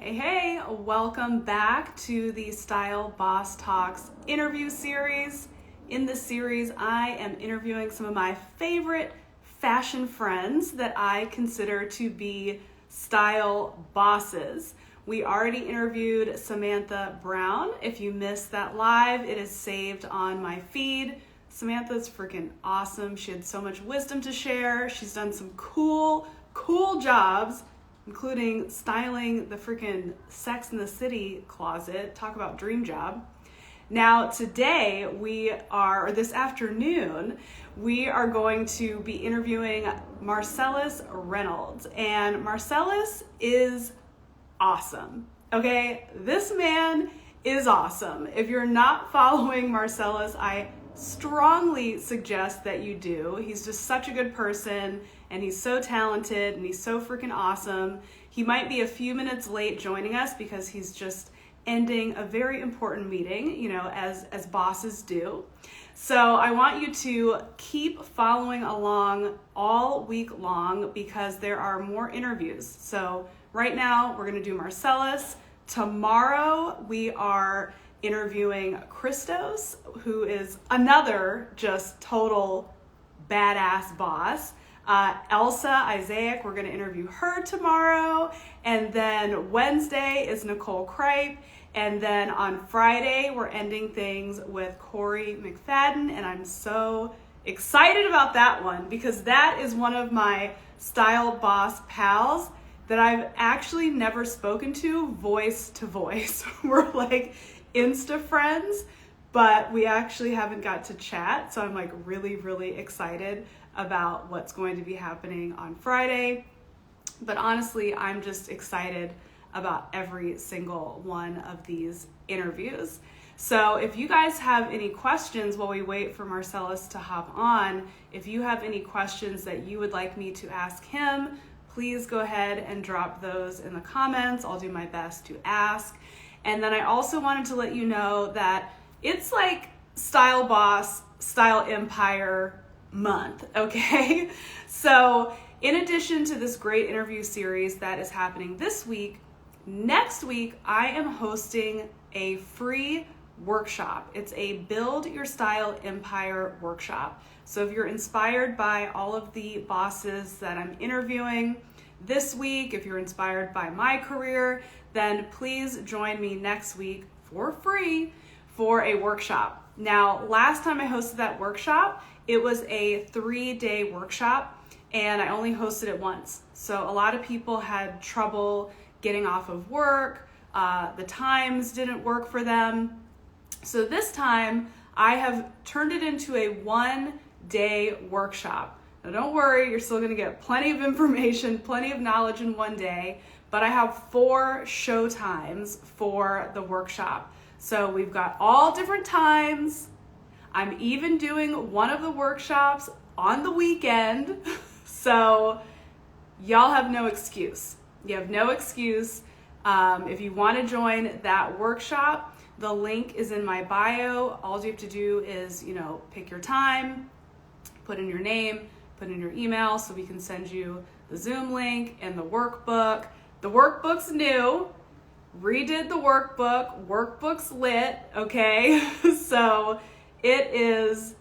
Hey, welcome back to the Style Boss Talks interview series. In this series, I am interviewing some of my favorite fashion friends that I consider to be style bosses. We already interviewed Samantha Brown. If you missed that live, it is saved on my feed. Samantha's freaking awesome. She had so much wisdom to share. She's done some cool jobs, including styling the freaking Sex and the City closet. Talk about dream job. Now today this afternoon, we are going to be interviewing Marcellas Reynolds. And Marcellus is awesome. Okay, this man is awesome. If you're not following Marcellus, I strongly suggest that you do. He's just such a good person, and he's so talented, and he's so freaking awesome. He might be a few minutes late joining us because he's just ending a very important meeting, as bosses do. So I want you to keep following along all week long because there are more interviews. So right now we're going to do Marcellus. Tomorrow we are interviewing Christos, who is another just total badass boss. Elsa Isaac, we're going to interview her tomorrow. And then Wednesday is Nicole Kripe. And then on Friday, we're ending things with Corey McFadden. And I'm so excited about that one because that is one of my style boss pals that I've actually never spoken to voice to voice. We're like Insta friends, but we actually haven't got to chat. So I'm like really excited about what's going to be happening on Friday. But honestly, I'm just excited about every single one of these interviews. So if you guys have any questions while we wait for Marcellus to hop on, if you have any questions that you would like me to ask him, please go ahead and drop those in the comments. I'll do my best to ask. And then I also wanted to let you know that it's like Style Boss, Style Empire month, okay? So in addition to this great interview series that is happening this week, next week I am hosting a free workshop. It's a Build Your Style Empire workshop. So if you're inspired by all of the bosses that I'm interviewing this week, if you're inspired by my career, then please join me next week for free for a workshop. Now, last time I hosted that workshop, it was a 3-day workshop and I only hosted it once. So a lot of people had trouble getting off of work. The times didn't work for them. So this time I have turned it into a 1-day workshop. Now don't worry, you're still gonna get plenty of information, plenty of knowledge in one day, but I have 4 show times for the workshop. So we've got all different times. I'm even doing one of the workshops on the weekend. So y'all have no excuse. You have no excuse. If you want to join that workshop, the link is in my bio. All you have to do is, pick your time, put in your name, put in your email so we can send you the Zoom link and the workbook. The workbook's new. Redid the workbook. Workbook's lit, okay? So it is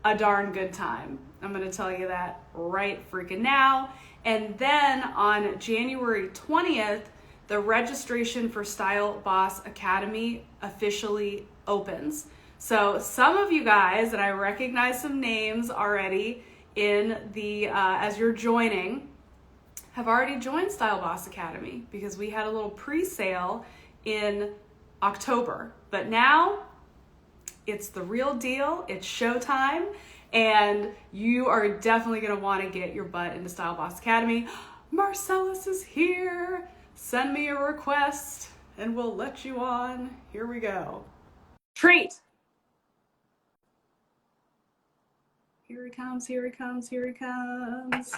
a darn good time. I'm going to tell you that right freaking now. And then on January 20th, the registration for Style Boss Academy officially opens. So some of you guys, and I recognize some names already in the as you're joining, have already joined Style Boss Academy because we had a little pre-sale in October. But now it's the real deal. It's showtime. And you are definitely going to want to get your butt into Style Boss Academy. Marcellus is here. Send me a request and we'll let you on. Here we go. Treat. Here he comes, here he comes, here he comes.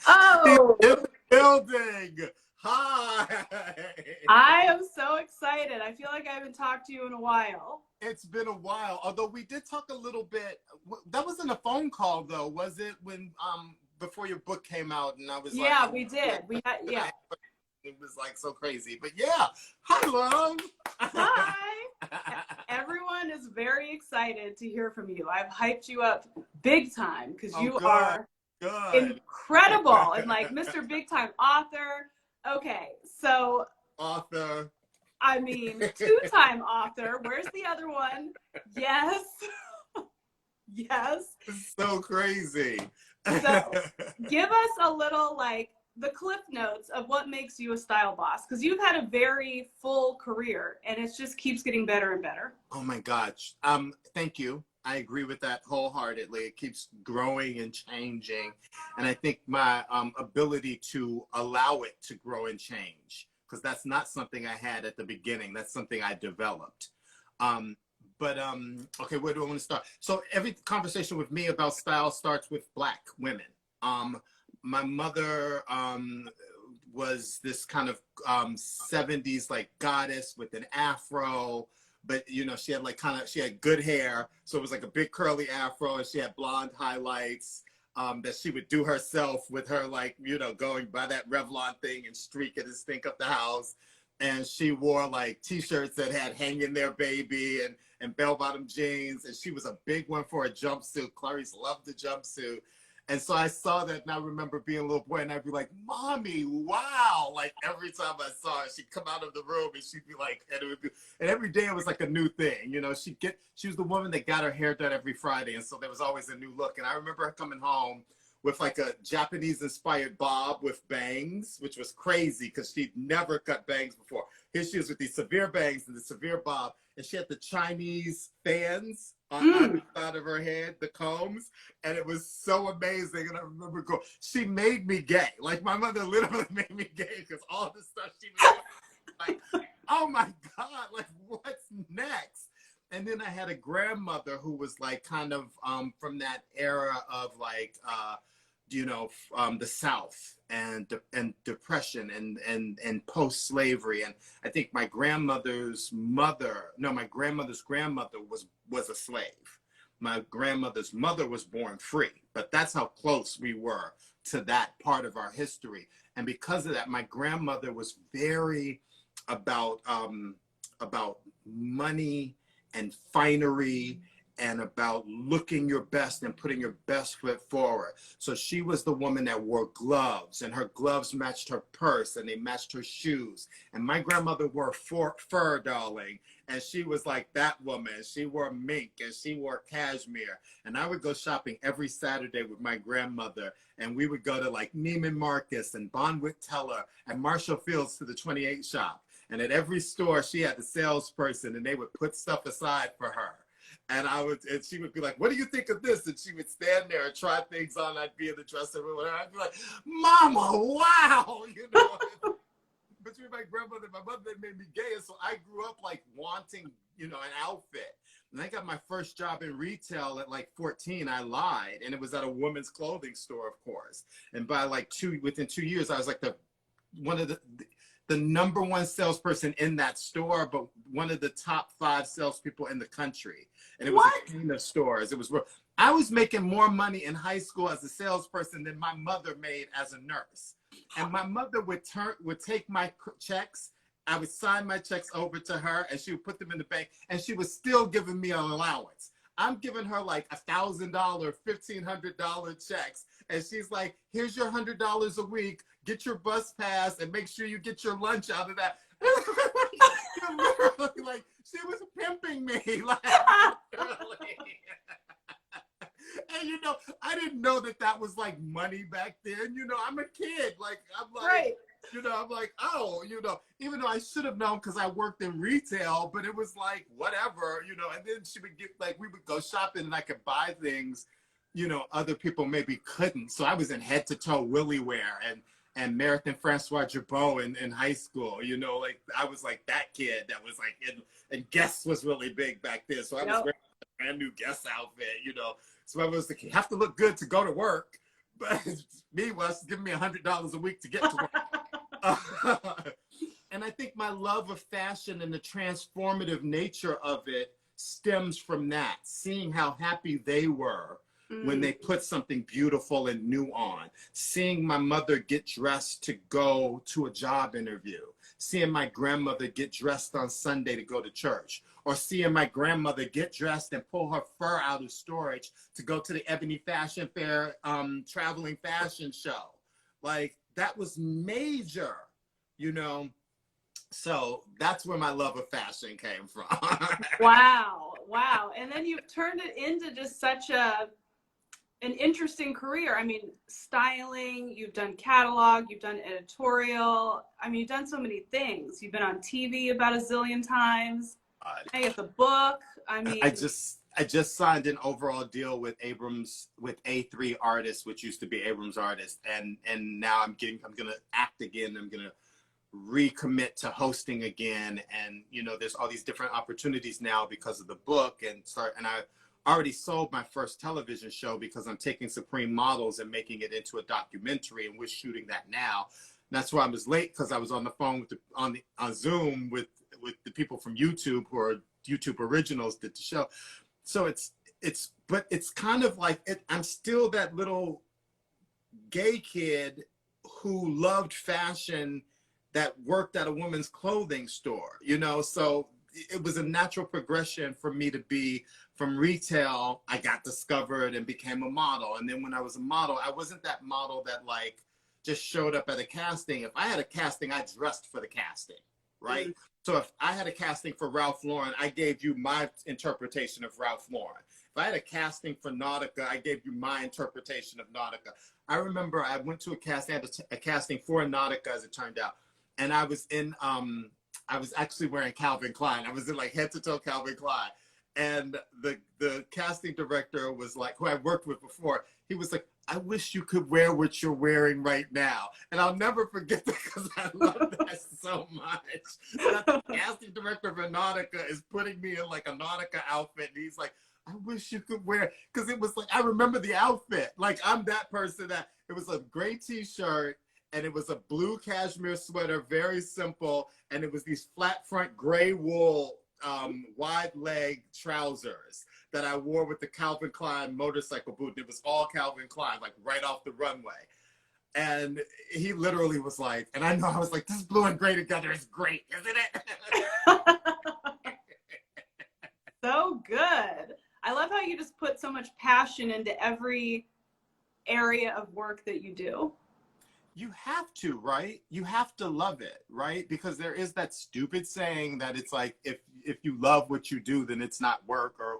Oh! In the building. Hi. I am so excited. I feel like I haven't talked to you in a while. It's been a while, although we did talk a little bit. That wasn't a phone call, though, was it? When before your book came out, and I was yeah, like, we did. We had, yeah. It was like so crazy. But yeah, hi, love. Hi. Everyone is very excited to hear from you. I've hyped you up big time because you are incredible and like Mr. Big Time author. Okay, so author. I mean, two-time author. Where's the other one? Yes. Yes. So crazy. So give us a little like the cliff notes of what makes you a style boss, because you've had a very full career and it just keeps getting better and better. Oh my gosh. Thank you. I agree with that wholeheartedly. It keeps growing and changing. And I think my ability to allow it to grow and change, because that's not something I had at the beginning. That's something I developed. Okay, where do I want to start? So every conversation with me about style starts with Black women. My mother was this kind of 70s like goddess with an afro, but you know, she had like she had good hair. So it was like a big curly afro, and she had blonde highlights that she would do herself with her, like, you know, going by that Revlon thing and streak it and stink up the house. And she wore like t-shirts that had hang in there baby and bell-bottom jeans. And she was a big one for a jumpsuit. Clarice loved the jumpsuit. And so I saw that, and I remember being a little boy, and I'd be like, "Mommy, wow!" Like every time I saw her, she'd come out of the room, and she'd be like, and every day it was like a new thing, you know. She was the woman that got her hair done every Friday, and so there was always a new look. And I remember her coming home with like a Japanese-inspired bob with bangs, which was crazy because she'd never cut bangs before. Here she is with these severe bangs and the severe bob, and she had the Chinese fans on the side of her head, the combs, and it was so amazing. And I remember she made me gay. Like my mother literally made me gay because all the stuff she was doing, like, oh my God, like what's next? And then I had a grandmother who was like kind of from that era of like, you know, the South and depression and post-slavery. And I think my grandmother's grandmother was a slave. My grandmother's mother was born free, but that's how close we were to that part of our history. And because of that, my grandmother was very about money and finery and about looking your best and putting your best foot forward. So she was the woman that wore gloves, and her gloves matched her purse and they matched her shoes. And my grandmother wore fur, darling, and she was like that woman. She wore mink and she wore cashmere. And I would go shopping every Saturday with my grandmother, and we would go to like Neiman Marcus and Bonwit Teller and Marshall Fields to the 28 shop. And at every store, she had the salesperson, and they would put stuff aside for her. And she would be like, "What do you think of this?" And she would stand there and try things on. I'd be in the dressing room, and I'd be like, "Mama, wow!" You know. Between my grandmother and my mother, they made me gay, and so I grew up like wanting, you know, an outfit. And I got my first job in retail at like 14. I lied, and it was at a women's clothing store, of course. And by like within 2 years, I was like one of the number one salesperson in that store, but one of the top 5 salespeople in the country. And it was a chain of stores. It was I was making more money in high school as a salesperson than my mother made as a nurse. And my mother would take my checks. I would sign my checks over to her, and she would put them in the bank, and she was still giving me an allowance. I'm giving her like $1,000, $1,500 checks. And she's like, "Here's your $100 a week. Get your bus pass and make sure you get your lunch out of that." Like she was pimping me. Like, and you know, I didn't know that was like money back then. You know, I'm a kid. Like I'm like, right. You know, I'm like, oh, you know, even though I should have known because I worked in retail, but it was like whatever, you know. And then she would get like, we would go shopping and I could buy things, you know, other people maybe couldn't. So I was in head to toe Willie wear and Marathon Francois Jabot in high school, you know, like I was like that kid that was like and Guess was really big back then. So I was wearing a brand new Guess outfit, you know. So I was like, you have to look good to go to work. But meanwhile, she's giving me $100 a week to get to work. And I think my love of fashion and the transformative nature of it stems from that, seeing how happy they were when they put something beautiful and new on. Seeing my mother get dressed to go to a job interview. Seeing my grandmother get dressed on Sunday to go to church. Or seeing my grandmother get dressed and pull her fur out of storage to go to the Ebony Fashion Fair traveling fashion show. Like, that was major, you know? So that's where my love of fashion came from. Wow. Wow. And then you've turned it into just such an interesting career. I mean, styling, you've done catalog, you've done editorial. I mean, you've done so many things. You've been on TV about a zillion times. I get the book. I mean, I just signed an overall deal with A3 Artists, which used to be Abrams Artists, and now I'm gonna act again. I'm gonna recommit to hosting again, and you know, there's all these different opportunities now because of the book, and I already sold my first television show because I'm taking Supreme Models and making it into a documentary, and we're shooting that now. And that's why I was late, because I was on the phone with on Zoom with the people from YouTube who are YouTube Originals did the show. So but it's kind of like I'm still that little gay kid who loved fashion that worked at a women's clothing store, you know? So it was a natural progression for me to be from retail. I got discovered and became a model. And then when I was a model, I wasn't that model that like just showed up at a casting. If I had a casting, I dressed for the casting, right? Mm-hmm. So if I had a casting for Ralph Lauren, I gave you my interpretation of Ralph Lauren. If I had a casting for Nautica, I gave you my interpretation of Nautica. I remember I went to a casting, I had a casting for Nautica, as it turned out. And I was in, I was actually wearing Calvin Klein. I was in like head to toe Calvin Klein. And the casting director was like, who I worked with before, he was like, I wish you could wear what you're wearing right now. And I'll never forget that, because I love that so much. That the casting director for Nautica is putting me in like a Nautica outfit. And he's like, I wish you could wear, because it was like, I remember the outfit. Like, I'm that person that it was a gray t-shirt, and it was a blue cashmere sweater, very simple. And it was these flat front gray wool, wide leg trousers that I wore with the Calvin Klein motorcycle boot. It was all Calvin Klein, like right off the runway. And he literally was like, and I know I was like, this blue and gray together is great, isn't it? So good. I love how you just put so much passion into every area of work that you do. You have to, right? You have to love it, right? Because there is that stupid saying that it's like, if you love what you do, then it's not work or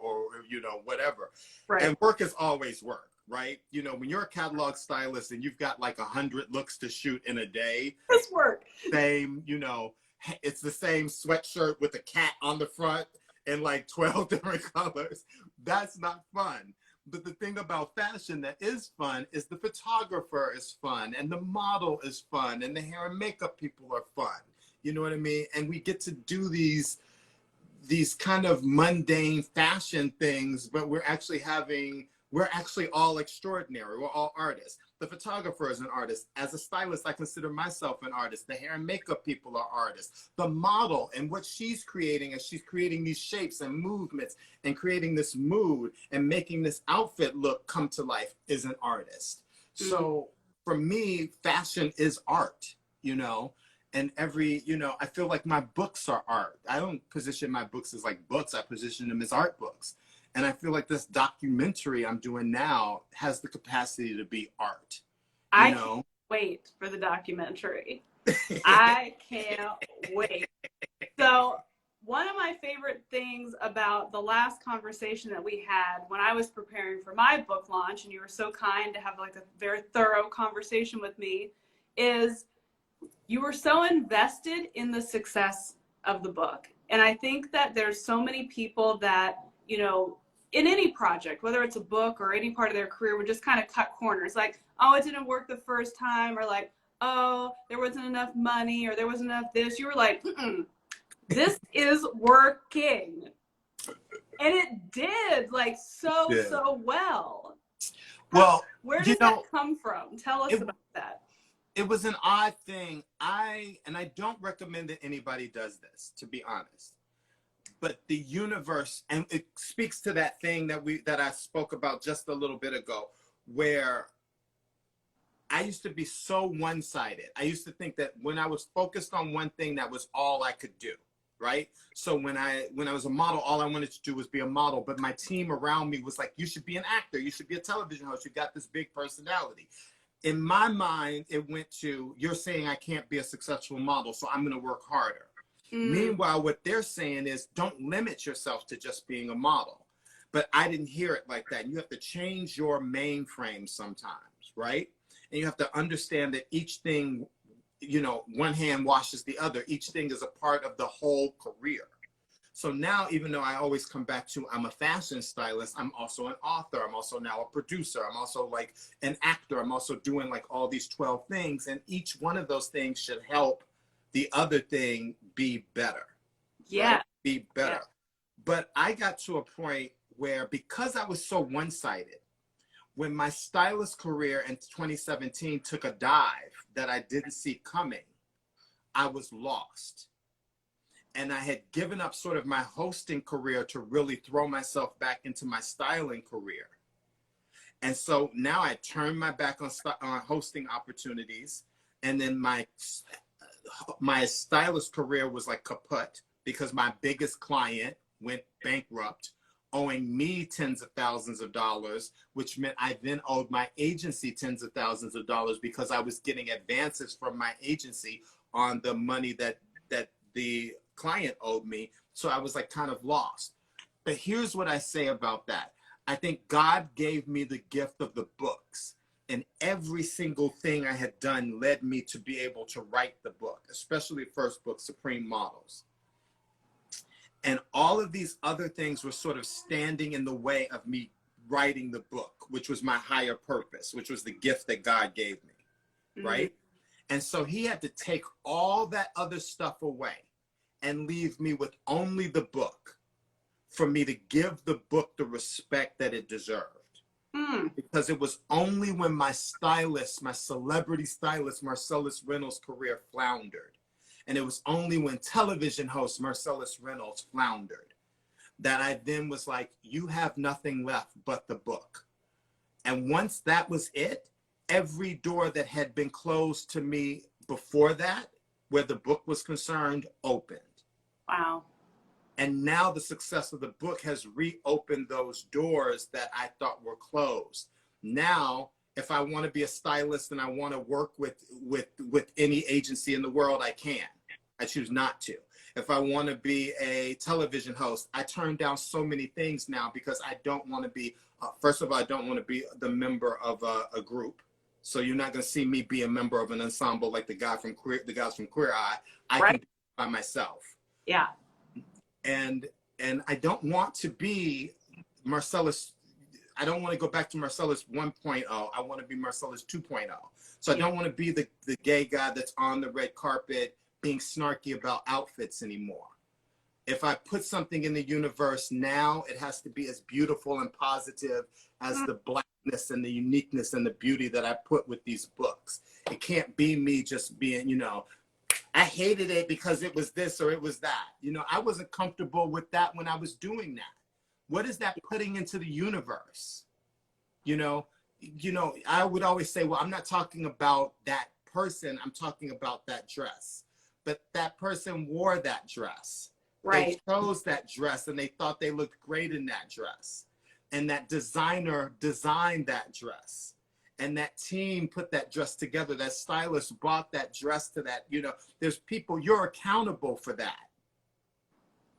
you know, whatever. Right. And work is always work, right? You know, when you're a catalog stylist and you've got like 100 looks to shoot in a day. It's work. Same, you know, it's the same sweatshirt with a cat on the front in like 12 different colors. That's not fun. But the thing about fashion that is fun is the photographer is fun, and the model is fun, and the hair and makeup people are fun. You know what I mean? And we get to do these kind of mundane fashion things, but we're actually all extraordinary. We're all artists. The photographer is an artist. As a stylist, I consider myself an artist. The hair and makeup people are artists. The model and what she's creating, as she's creating these shapes and movements and creating this mood and making this outfit look come to life, is an artist. Mm-hmm. So for me, fashion is art, you know, and I feel like my books are art. I don't position my books as like books. I position them as art books. And I feel like this documentary I'm doing now has the capacity to be art. I can't wait for the documentary. I can't wait. So one of my favorite things about the last conversation that we had when I was preparing for my book launch, and you were so kind to have like a very thorough conversation with me, is you were so invested in the success of the book. And I think that there's so many people that, you know, in any project, whether it's a book or any part of their career, would just kind of cut corners. Like, oh, it didn't work the first time, or like, oh, there wasn't enough money, or there wasn't enough this. You were like, this is working. And it did, like, so well. Well, where does that come from? Tell us about that. It was an odd thing. I don't recommend that anybody does this, to be honest. but the universe, and it speaks to that thing that I spoke about just a little bit ago, where I used to be so one-sided. I used to think that when I was focused on one thing, that was all I could do, right? So when I was a model, all I wanted to do was be a model, but my team around me was like, you should be an actor, you should be a television host, you got this big personality. In my mind, it went to, you're saying I can't be a successful model, so I'm gonna work harder. Meanwhile, what they're saying is, don't limit yourself to just being a model. But I didn't hear it like that. You have to change your mainframe sometimes, right? And you have to understand that each thing, you know, one hand washes the other. Each thing is a part of the whole career. So now, even though I always come back to, I'm a fashion stylist, I'm also an author. I'm also now a producer. I'm also like an actor. I'm also doing like all these 12 things. And each one of those things should help the other thing be better. Yeah. Right? Be better. Yeah. But I got to a point where, because I was so one-sided, when my stylist career in 2017 took a dive that I didn't see coming, I was lost. And I had given up sort of my hosting career to really throw myself back into my styling career. And so now I turned my back on hosting opportunities. And then my stylist career was like kaput, because my biggest client went bankrupt, owing me tens of thousands of dollars, which meant I then owed my agency tens of thousands of dollars, because I was getting advances from my agency on the money that the client owed me. So I was like kind of lost. But here's what I say about that. I think God gave me the gift of the books, and every single thing I had done led me to be able to write the book, especially the first book, Supreme Models. And all of these other things were sort of standing in the way of me writing the book, which was my higher purpose, which was the gift that God gave me, right? And so he had to take all that other stuff away and leave me with only the book, for me to give the book the respect that it deserved. Because it was only when my stylist, my celebrity stylist, Marcellas Reynolds' career floundered, and it was only when television host Marcellas Reynolds floundered, that I then was like, you have nothing left but the book. And once that was it, every door that had been closed to me before that, where the book was concerned, opened. Wow. And now the success of the book has reopened those doors that I thought were closed. Now, if I want to be a stylist and I want to work with any agency in the world, I can. I choose not to. If I want to be a television host, I turn down so many things now, because I don't want to be, first of all, I don't want to be the member of a group. So you're not going to see me be a member of an ensemble like the guys from Queer Eye. I can do it by myself. Yeah. And I don't want to be Marcellus. I don't want to go back to Marcellus 1.0. I want to be Marcellus 2.0. So I don't want to be the gay guy that's on the red carpet being snarky about outfits anymore. If I put something in the universe now, it has to be as beautiful and positive as the blackness and the uniqueness and the beauty that I put with these books. It can't be me just being, you know, I hated it because it was this or it was that. You know, I wasn't comfortable with that when I was doing that. What is that putting into the universe? You know, I would always say, well, I'm not talking about that person. I'm talking about that dress. But that person wore that dress. Right. They chose that dress and they thought they looked great in that dress. And that designer designed that dress. And that team put that dress together. That stylist brought that dress to that, you know, there's people, you're accountable for that.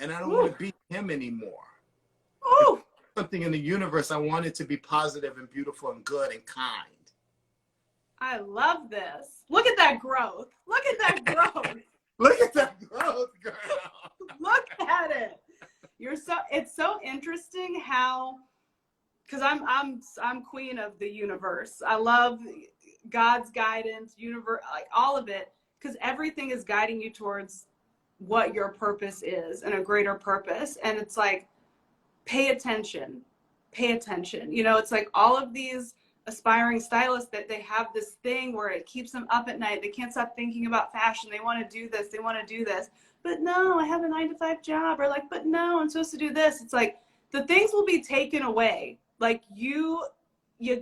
And I don't want to be him anymore. Something in the universe, I want it to be positive and beautiful and good and kind. I love this. Look at that growth. Look at that growth. Look at that growth, girl. Look at it. It's so interesting how, because I'm queen of the universe. I love God's guidance, universe, like all of it, because everything is guiding you towards what your purpose is and a greater purpose. And it's like, pay attention. You know, it's like all of these aspiring stylists that they have this thing where it keeps them up at night. They can't stop thinking about fashion. They want to do this. They want to do this. But no, I have a 9-to-5 job. Or like, but no, I'm supposed to do this. It's like the things will be taken away. Like you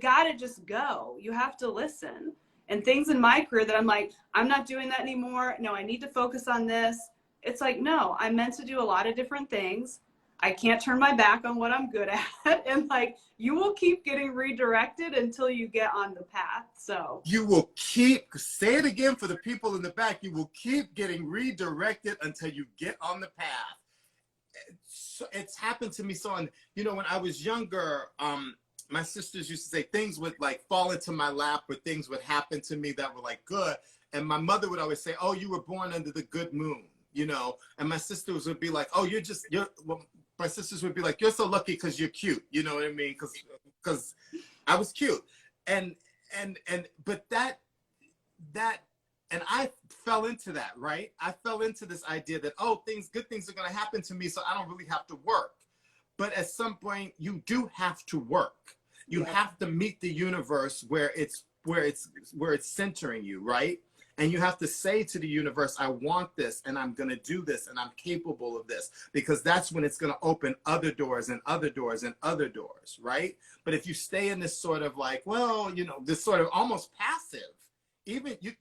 got to just go. You have to listen. And things in my career that I'm like, I'm not doing that anymore. No, I need to focus on this. It's like, no, I'm meant to do a lot of different things. I can't turn my back on what I'm good at. And like, you will keep getting redirected until you get on the path. So you will keep, say it again for the people in the back, you will keep getting redirected until you get on the path. It's happened to me. So, when I was younger, my sisters used to say things would like fall into my lap, or things would happen to me that were like good. And my mother would always say, oh, you were born under the good moon, and my sisters would be like, oh, my sisters would be like, you're so lucky because you're cute. You know what I mean? Because I was cute. But I fell into that, right? I fell into this idea that, oh, good things are going to happen to me, so I don't really have to work. But at some point, you do have to work. You have to meet the universe where it's centering you, right? And you have to say to the universe, I want this, and I'm going to do this, and I'm capable of this, because that's when it's going to open other doors and other doors and other doors, right? But if you stay in this sort of like, well, this sort of almost passive,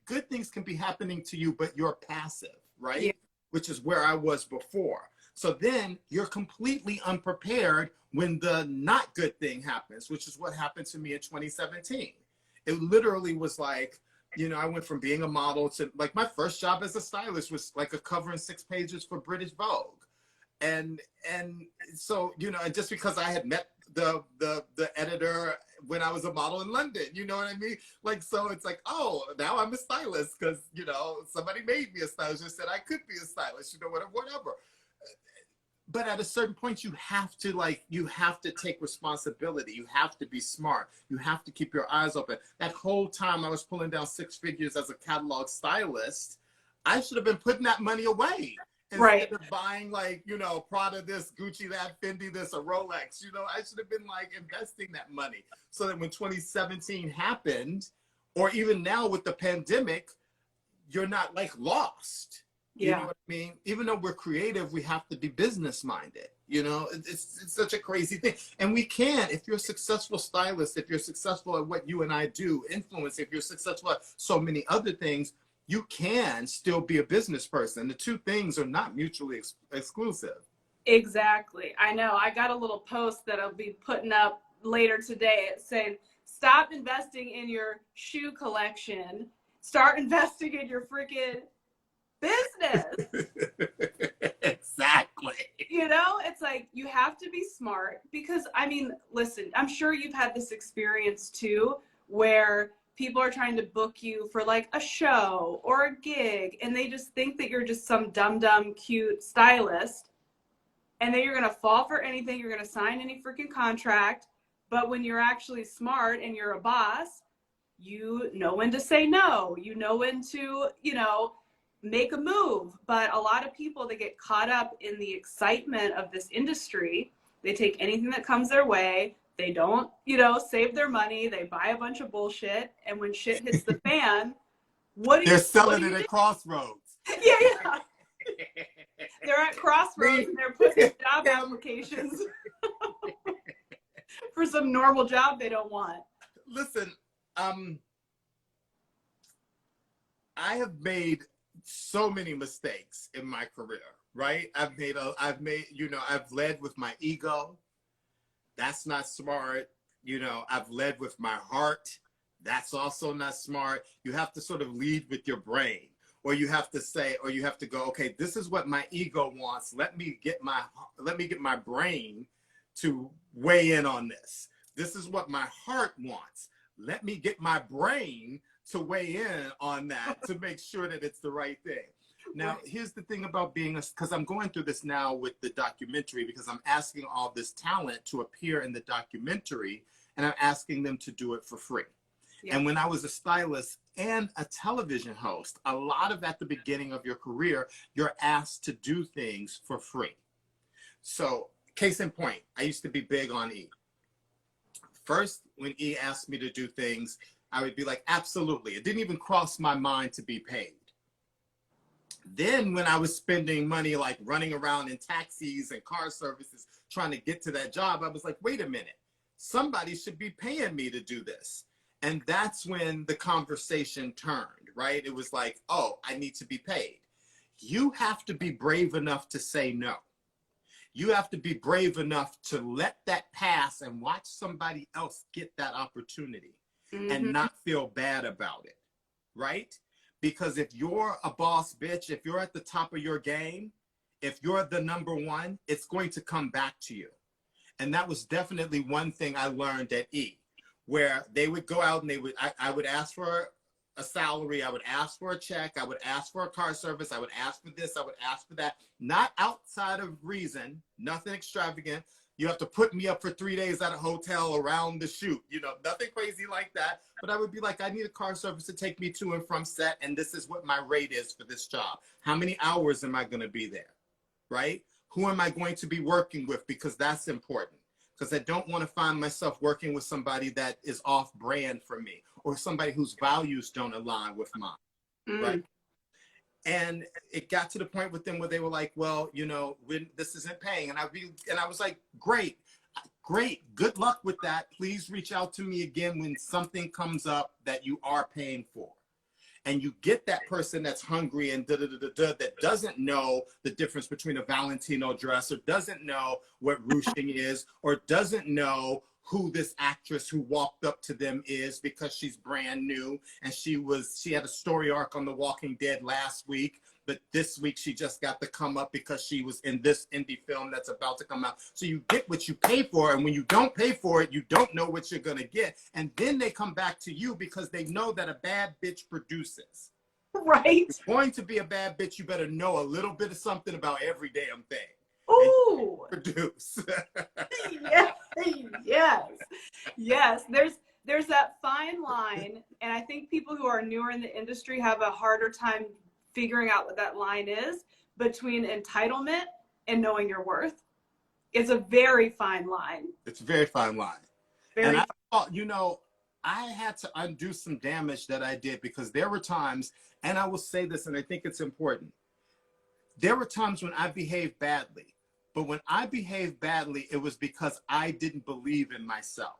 good things can be happening to you, but you're passive, right? Yeah. Which is where I was before. So then you're completely unprepared when the not good thing happens, which is what happened to me in 2017. It literally was like, I went from being a model to like my first job as a stylist was like a cover in 6 pages for British Vogue. And so, just because I had met the editor when I was a model in London, you know what I mean? Like, so it's like, oh, now I'm a stylist because, somebody made me a stylist, just said I could be a stylist, whatever. But at a certain point, you have to take responsibility. You have to be smart. You have to keep your eyes open. That whole time I was pulling down 6 figures as a catalog stylist, I should have been putting that money away. Instead of buying like, Prada this, Gucci that, Fendi this, a Rolex, I should have been like investing that money. So that when 2017 happened, or even now with the pandemic, you're not like lost. You know what I mean? Even though we're creative, we have to be business minded. It's such a crazy thing. And we can, if you're a successful stylist, if you're successful at what you and I do, influence, if you're successful at so many other things, you can still be a business person. The two things are not mutually exclusive. Exactly. I know. I got a little post that I'll be putting up later today. It's saying, stop investing in your shoe collection. Start investing in your freaking business. Exactly. It's like you have to be smart because, listen, I'm sure you've had this experience too, where people are trying to book you for like a show or a gig and they just think that you're just some dumb, cute stylist. And then you're going to fall for anything. You're going to sign any freaking contract. But when you're actually smart and you're a boss, you know when to say no. You know when to, make a move. But a lot of people, they get caught up in the excitement of this industry. They take anything that comes their way. They don't, save their money. They buy a bunch of bullshit. And when shit hits the fan, they're selling it at Crossroads. Yeah. They're at Crossroads and they're putting job applications for some normal job they don't want. Listen, I have made so many mistakes in my career, right? I've led with my ego. That's not smart. I've led with my heart. That's also not smart. You have to sort of lead with your brain, or you have to go, okay, this is what my ego wants. Let me get my brain to weigh in on this. This is what my heart wants. Let me get my brain to weigh in on that to make sure that it's the right thing. Now, here's the thing about because I'm going through this now with the documentary, because I'm asking all this talent to appear in the documentary, and I'm asking them to do it for free. Yeah. And when I was a stylist and a television host, a lot of at the beginning of your career, you're asked to do things for free. So, case in point, I used to be big on E. First, when E asked me to do things, I would be like, absolutely. It didn't even cross my mind to be paid. Then when I was spending money, like running around in taxis and car services, trying to get to that job, I was like, wait a minute, somebody should be paying me to do this. And that's when the conversation turned, right? It was like, oh, I need to be paid. You have to be brave enough to say no. You have to be brave enough to let that pass and watch somebody else get that opportunity and not feel bad about it, right? Because if you're a boss bitch, if you're at the top of your game, if you're the number one, it's going to come back to you. And that was definitely one thing I learned at E, where they would go out and I would ask for a salary, I would ask for a check, I would ask for a car service, I would ask for this, I would ask for that, not outside of reason, nothing extravagant. You have to put me up for 3 days at a hotel around the shoot, you know, nothing crazy like that. But I would be like, I need a car service to take me to and from set, and this is what my rate is for this job. How many hours am I going to be there, right? Who am I going to be working with? Because that's important. Because I don't want to find myself working with somebody that is off brand for me, or somebody whose values don't align with mine, right? And it got to the point with them where they were like, well, you know, when this isn't paying. And I was like, great, good luck with that. Please reach out to me again when something comes up that you are paying for. And you get that person that's hungry and that doesn't know the difference between a Valentino dress, or doesn't know what ruching is, or doesn't know who this actress who walked up to them is because she's brand new and she had a story arc on The Walking Dead last week, but this week she just got to come up because she was in this indie film that's about to come out. So you get what you pay for, and when you don't pay for it, you don't know what you're gonna get. And then they come back to you because they know that a bad bitch produces. Right. If you're going to be a bad bitch, you better know a little bit of something about every damn thing. Ooh. Produce. Yes. There's that fine line, and I think people who are newer in the industry have a harder time figuring out what that line is between entitlement and knowing your worth. It's a very fine line. It's a very fine line. I thought, you know, I had to undo some damage that I did, because there were times, and I will say this, and I think it's important. There were times when I behaved badly. But when I behaved badly, it was because I didn't believe in myself.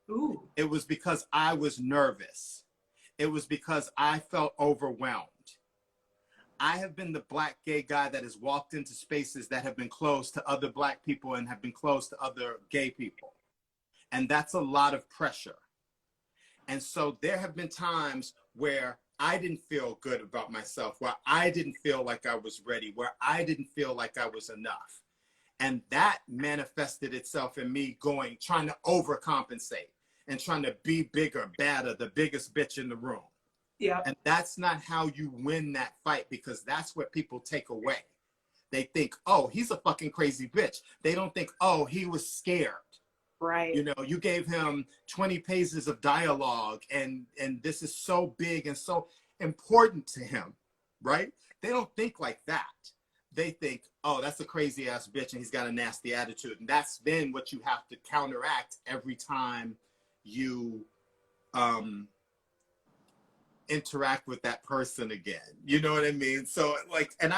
Ooh. It was because I was nervous. It was because I felt overwhelmed. I have been the Black gay guy that has walked into spaces that have been closed to other Black people and have been closed to other gay people. And that's a lot of pressure. And so there have been times where I didn't feel good about myself, where I didn't feel like I was ready, where I didn't feel like I was enough. And that manifested itself in me trying to overcompensate and trying to be bigger, badder, the biggest bitch in the room. Yeah. And that's not how you win that fight, because that's what people take away. They think, oh, he's a fucking crazy bitch. They don't think, oh, he was scared. Right. You know, you gave him 20 pages of dialogue, and this is so big and so important to him, right? They don't think like that. They think, oh, that's a crazy ass bitch and he's got a nasty attitude. And that's then what you have to counteract every time you interact with that person again. You know what I mean? So like, and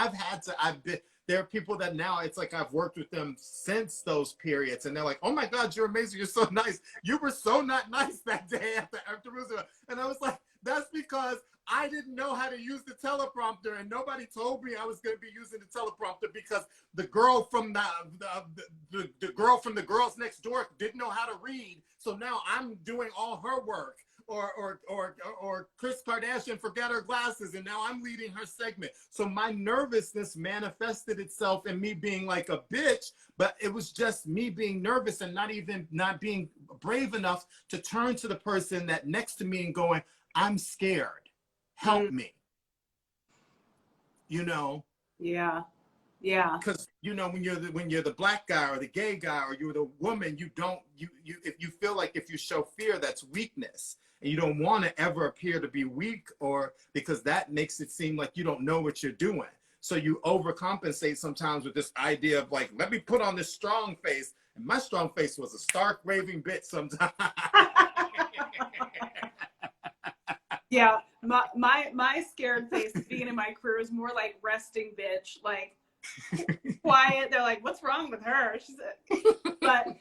there are people that now it's like I've worked with them since those periods, and they're like, oh my God, you're amazing. You're so nice. You were so not nice that day after Roosevelt. And I was like, that's because I didn't know how to use the teleprompter, and nobody told me I was going to be using the teleprompter, because the girl from the girl from the Girls Next Door didn't know how to read. So now I'm doing all her work, or Kris Kardashian forgot her glasses, and now I'm leading her segment. So my nervousness manifested itself in me being like a bitch, but it was just me being nervous and not being brave enough to turn to the person that next to me and going, I'm scared. Help me. You know? Yeah. Because you know, when you're the Black guy or the gay guy or you're the woman, you if you feel like if you show fear, that's weakness, and you don't want to ever appear to be weak, or because that makes it seem like you don't know what you're doing. So you overcompensate sometimes with this idea of like, let me put on this strong face And my strong face was a stark raving bitch sometimes. Yeah, my scared face at the beginning of my career is more like resting bitch, like quiet. They're like, what's wrong with her? She's but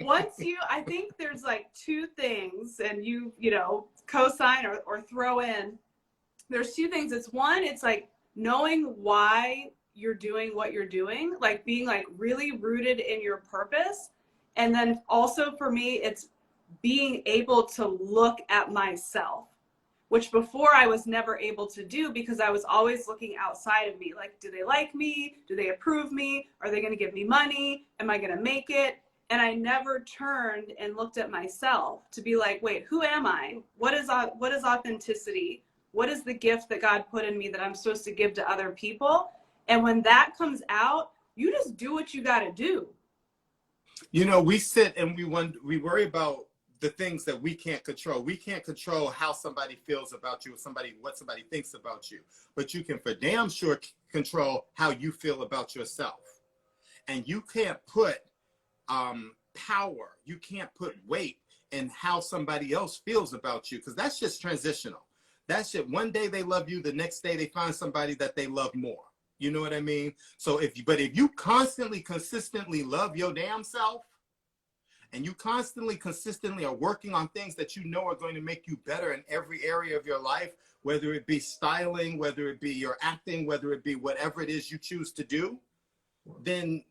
once you, I think there's like two things, and you know, co-sign or throw in. There's two things. It's one, it's like knowing why you're doing what you're doing, like being like really rooted in your purpose. And then also for me, it's being able to look at myself, which before I was never able to do because I was always looking outside of me. Like, do they like me? Do they approve me? Are they going to give me money? Am I going to make it? And I never turned and looked at myself to be like, wait, who am I? What is authenticity? What is the gift that God put in me that I'm supposed to give to other people? And when that comes out, you just do what you got to do. You know, we sit and we worry about the things that we can't control. We can't control how somebody feels about you or what somebody thinks about you, but you can for damn sure control how you feel about yourself. And you can't put power, you can't put weight in how somebody else feels about you, because that's just transitional. That's shit. One day they love you, the next day they find somebody that they love more. You know what I mean? So if you constantly, consistently love your damn self, and you constantly, consistently are working on things that you know are going to make you better in every area of your life, whether it be styling, whether it be your acting, whether it be whatever it is you choose to do, then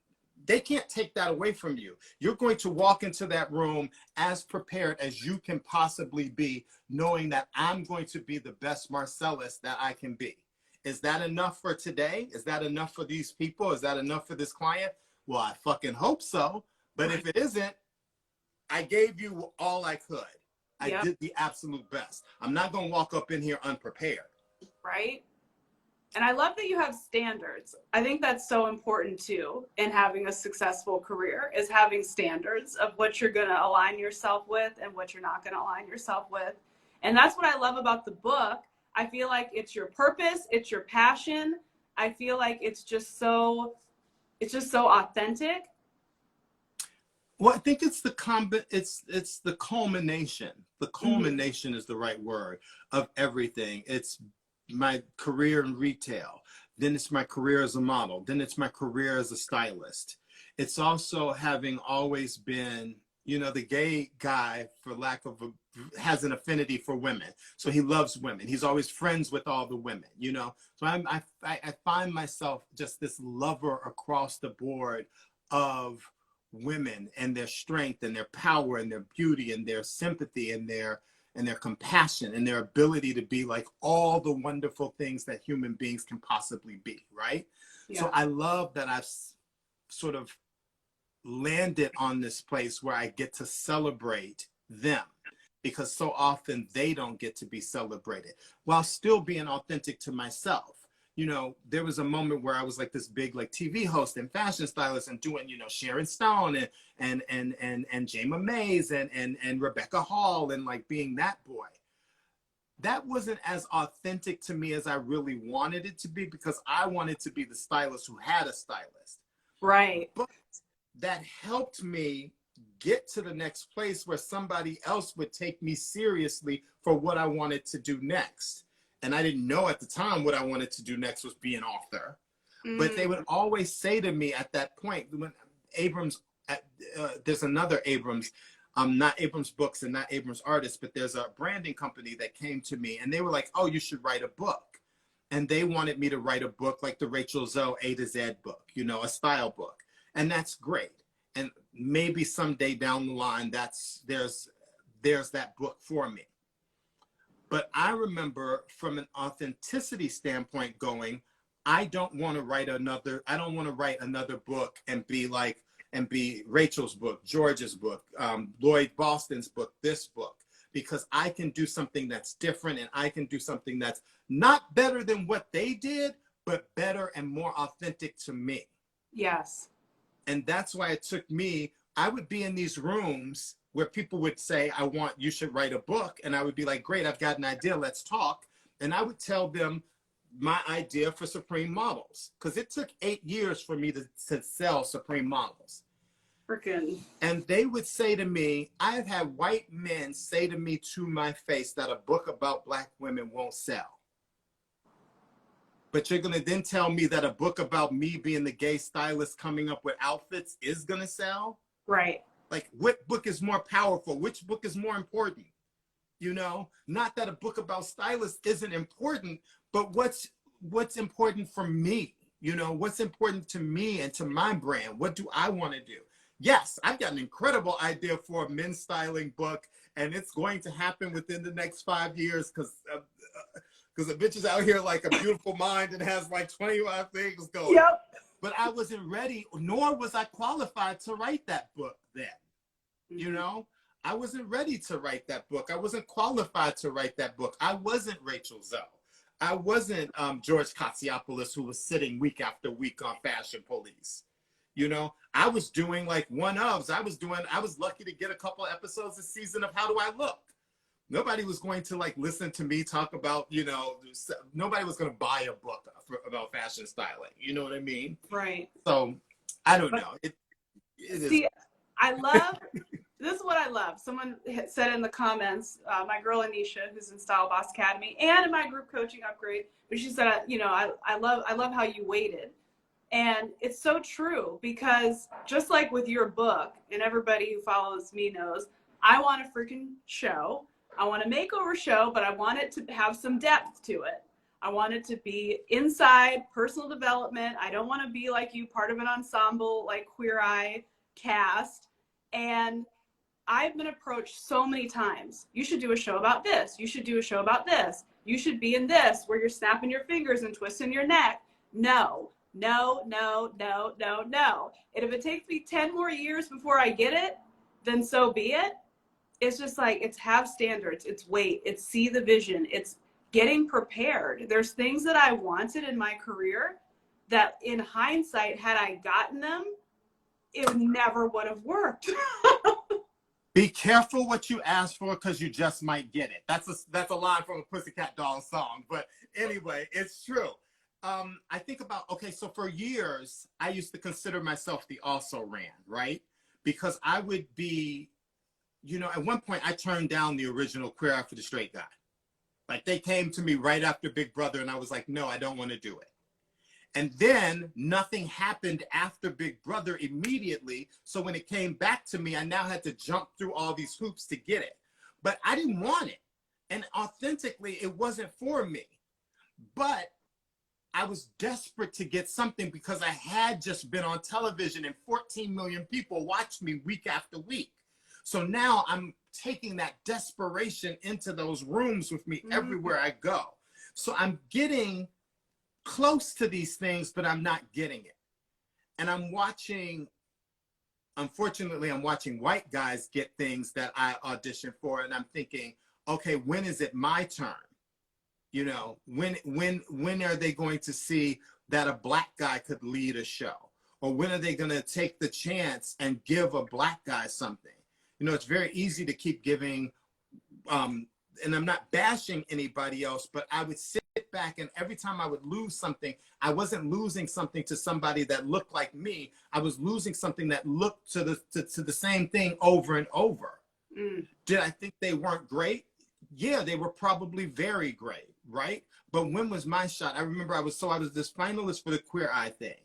they can't take that away from you. You're going to walk into that room as prepared as you can possibly be, knowing that I'm going to be the best Marcellus that I can be. Is that enough for today? Is that enough for these people? Is that enough for this client? Well, I fucking hope so. But if it isn't, I gave you all I could. I did the absolute best. I'm not going to walk up in here unprepared. Right? And I love that you have standards. I think that's so important too in having a successful career, is having standards of what you're going to align yourself with and what you're not going to align yourself with. And that's what I love about the book. I feel like it's your purpose, it's your passion. I feel like it's just so authentic. Well, I think it's the culmination. The culmination is the right word of everything. It's my career in retail. Then it's my career as a model. Then it's my career as a stylist. It's also having always been, you know, the gay guy, for lack of has an affinity for women. So he loves women. He's always friends with all the women, you know. So I find myself just this lover across the board of women and their strength and their power and their beauty and their sympathy and their compassion and their ability to be like all the wonderful things that human beings can possibly be, right? Yeah. So I love that I've sort of landed on this place where I get to celebrate them, because so often they don't get to be celebrated while still being authentic to myself. You know, there was a moment where I was like this big like TV host and fashion stylist and doing, you know, Sharon Stone and Jayma Mays and Rebecca Hall and like being that boy. That wasn't as authentic to me as I really wanted it to be, because I wanted to be the stylist who had a stylist. Right. But that helped me get to the next place where somebody else would take me seriously for what I wanted to do next. And I didn't know at the time what I wanted to do next was be an author. But they would always say to me at that point, when Abrams, there's another Abrams, not Abrams Books and not Abrams Artists, but there's a branding company that came to me and they were like, oh, you should write a book. And they wanted me to write a book like the Rachel Zoe A to Z book, you know, a style book. And that's great. And maybe someday down the line, there's that book for me. But I remember from an authenticity standpoint going, I don't want to write another book and be Rachel's book, George's book, Lloyd Boston's book, this book, because I can do something that's different and I can do something that's not better than what they did, but better and more authentic to me. Yes. And that's why it took me, I would be in these rooms where people would say, you should write a book. And I would be like, great, I've got an idea, let's talk. And I would tell them my idea for Supreme Models, because it took 8 years for me to sell Supreme Models. Freaking. And they would say to me, I have had white men say to me to my face that a book about Black women won't sell. But you're going to then tell me that a book about me being the gay stylist coming up with outfits is going to sell? Right. Like, what book is more powerful? Which book is more important? You know, not that a book about stylists isn't important, but what's important for me? You know, what's important to me and to my brand? What do I want to do? Yes, I've got an incredible idea for a men's styling book, and it's going to happen within the next 5 years because the bitch is out here like a beautiful mind and has like 25 things going. Yep. But I wasn't ready, nor was I qualified to write that book then. You know, I wasn't ready to write that book. I wasn't qualified to write that book. I wasn't Rachel Zoe. I wasn't George Katsiopoulos, who was sitting week after week on Fashion Police. You know, I was doing like one-ofs. I was lucky to get a couple episodes this season of How Do I Look? Nobody was going to like listen to me talk about, you know, nobody was going to buy a book about fashion styling. You know what I mean? Right. So I don't know. It see, I love, this is what I love. Someone said in the comments, my girl Anisha, who's in Style Boss Academy and in my group coaching upgrade, but she said, you know, I love how you waited. And it's so true, because just like with your book, and everybody who follows me knows, I want a freaking show. I want a makeover show, but I want it to have some depth to it. I want it to be inside personal development. I don't want to be like you, part of an ensemble, like Queer Eye cast. And I've been approached so many times. You should do a show about this. You should do a show about this. You should be in this, where you're snapping your fingers and twisting your neck. No, no, no, no, no, no. And if it takes me 10 more years before I get it, then so be it. It's just like, it's have standards, it's wait, it's see the vision, it's getting prepared. There's things that I wanted in my career that in hindsight, had I gotten them, it never would have worked. Be careful what you ask for, because you just might get it. That's a line from a Pussycat Dolls song. But anyway, it's true. I think about, okay, so for years, I used to consider myself the also-ran, right? Because I would be, you know, at one point I turned down the original Queer Eye for the Straight Guy. Like, they came to me right after Big Brother and I was like, no, I don't want to do it. And then nothing happened after Big Brother immediately. So when it came back to me, I now had to jump through all these hoops to get it. But I didn't want it. And authentically, it wasn't for me. But I was desperate to get something because I had just been on television and 14 million people watched me week after week. So now I'm taking that desperation into those rooms with me everywhere I go. So I'm getting close to these things, but I'm not getting it. And I'm watching, unfortunately, I'm watching white guys get things that I auditioned for. And I'm thinking, okay, when is it my turn? You know, when are they going to see that a Black guy could lead a show? Or when are they going to take the chance and give a Black guy something? You know, it's very easy to keep giving, and I'm not bashing anybody else, but I would sit back and every time I would lose something, I wasn't losing something to somebody that looked like me. I was losing something that looked to the same thing over and over. Did I think they weren't great? Yeah, they were probably very great, right? But when was my shot? I remember I was this finalist for the Queer Eye thing.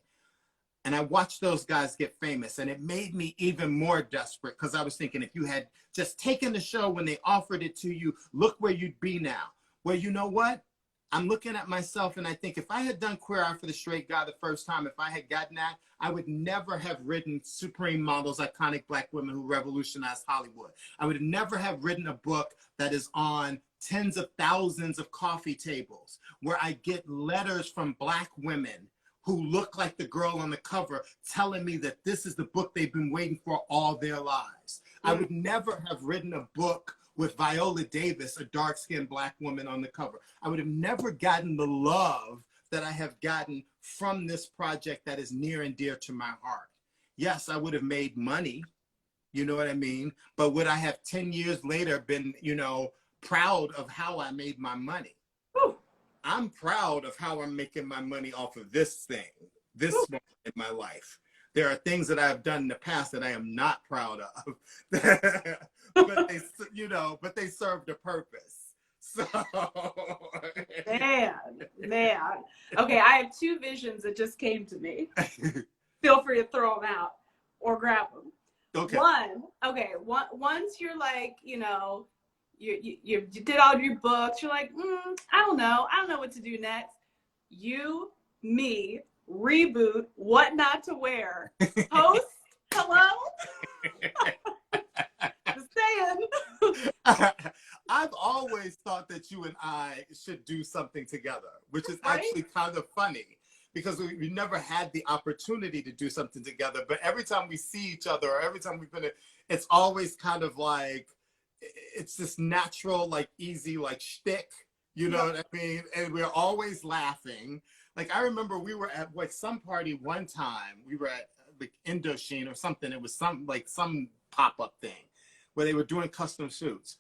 And I watched those guys get famous, and it made me even more desperate because I was thinking, if you had just taken the show when they offered it to you, look where you'd be now. Well, you know what? I'm looking at myself and I think if I had done Queer Eye for the Straight Guy the first time, if I had gotten that, I would never have written Supreme Models, Iconic Black Women Who Revolutionized Hollywood. I would never have written a book that is on tens of thousands of coffee tables, where I get letters from Black women who look like the girl on the cover telling me that this is the book they've been waiting for all their lives. I would never have written a book with Viola Davis, a dark-skinned Black woman on the cover. I would have never gotten the love that I have gotten from this project that is near and dear to my heart. Yes, I would have made money, you know what I mean? But would I have 10 years later been, you know, proud of how I made my money? I'm proud of how I'm making my money off of this thing, this moment in my life. There are things that I have done in the past that I am not proud of, but they, you know, but they served a purpose. So, man. Okay, I have two visions that just came to me. Feel free to throw them out or grab them. okay. Once you're like, you know, you did all your books, you're like, I don't know what to do next. You, me, reboot, what not to wear. Post, hello? Just saying. I've always thought that you and I should do something together, which is Right? actually kind of funny because we never had the opportunity to do something together. But every time we see each other or every time we've been, it's always kind of like, it's this natural, like easy, like shtick, you know what I mean? And we're always laughing. Like I remember we were at like some party one time, we were at like Indochine or something. It was some pop-up thing where they were doing custom suits.